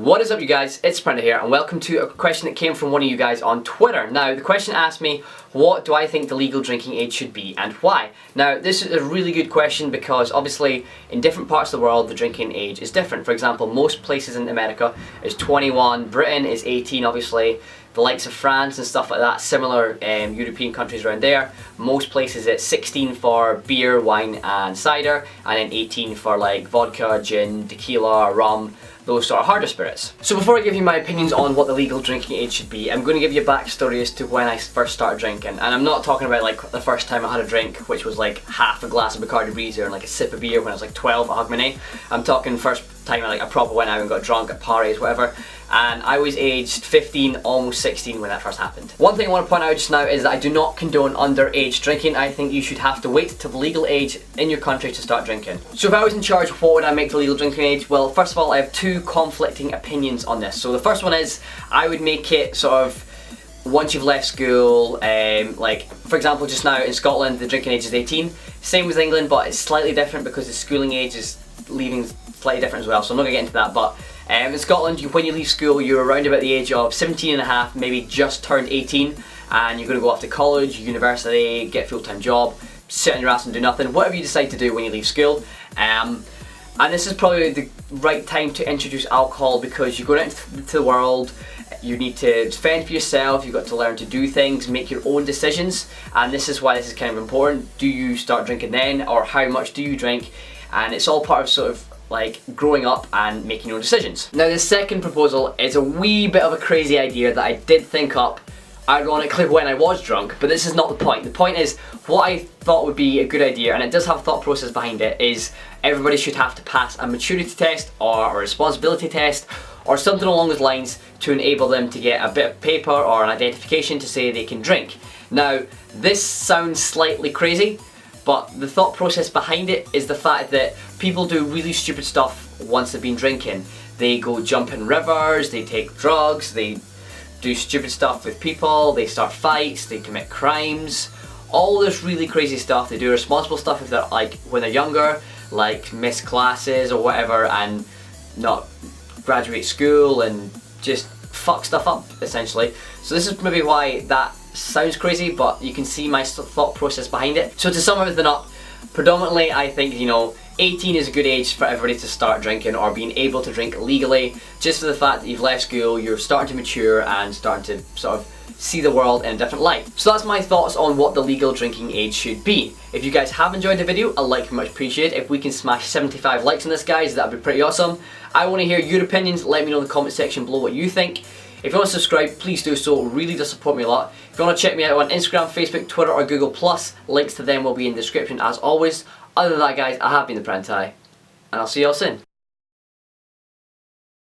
What is up, you guys? It's ThePrenti here, and welcome to a question that came from one of you guys on Twitter. Now, the question asked me, what do I think the legal drinking age should be and why? Now, this is a really good question because obviously in different parts of the world the drinking age is different. For example, most places in America is 21, Britain is 18 obviously, the likes of France and stuff like that, similar European countries around there. Most places it's 16 for beer, wine and cider, and then 18 for like vodka, gin, tequila, rum, those sort of harder spirits. So before I give you my opinions on what the legal drinking age should be, I'm going to give you a backstory as to when I first started drinking. And I'm not talking about like the first time I had a drink, which was like half a glass of Bacardi Breezer and like a sip of beer when I was like 12 at Hogmanay. I'm talking first time I proper went out and got drunk at parties, whatever. And I was aged 15, almost 16 when that first happened. One thing I want to point out just now is that I do not condone underage drinking. I think you should have to wait till the legal age in your country to start drinking. So if I was in charge, what would I make the legal drinking age? Well, first of all, I have two conflicting opinions on this. So the first one is, I would make it sort of once you've left school, like for example just now in Scotland the drinking age is 18. Same with England, but it's slightly different because the schooling age is leaving slightly different as well, so I'm not going to get into that. But in Scotland, when you leave school, you're around about the age of 17 and a half, maybe just turned 18, and you're going to go off to college, university, get a full-time job, sit on your ass and do nothing, whatever you decide to do when you leave school. And this is probably the right time to introduce alcohol because you're going out into the world, you need to fend for yourself, you've got to learn to do things, make your own decisions, and this is why this is kind of important. Do you start drinking then, or how much do you drink? And it's all part of sort of like growing up and making your own decisions. Now the second proposal is a wee bit of a crazy idea that I did think up ironically when I was drunk, but this is not the point. The point is, what I thought would be a good idea, and it does have a thought process behind it, is everybody should have to pass a maturity test or a responsibility test or something along those lines to enable them to get a bit of paper or an identification to say they can drink. Now this sounds slightly crazy, but the thought process behind it is the fact that people do really stupid stuff once they've been drinking. They go jump in rivers, they take drugs, they do stupid stuff with people, they start fights, they commit crimes, all this really crazy stuff. They do irresponsible stuff if they're like when they're younger, like miss classes or whatever and not graduate school and just fuck stuff up essentially. So this is maybe why that sounds crazy, but you can see my thought process behind it. So to sum everything up, predominantly I think, 18 is a good age for everybody to start drinking or being able to drink legally, just for the fact that you've left school, you're starting to mature and starting to sort of see the world in a different light. So that's my thoughts on what the legal drinking age should be. If you guys have enjoyed the video, a like would be much appreciated. If we can smash 75 likes on this, guys, that would be pretty awesome. I want to hear your opinions. Let me know in the comment section below what you think. If you want to subscribe, please do so. It really does support me a lot. If you want to check me out on Instagram, Facebook, Twitter or Google+, links to them will be in the description as always. Other than that, guys, I have been ThePrenti, and I'll see y'all soon.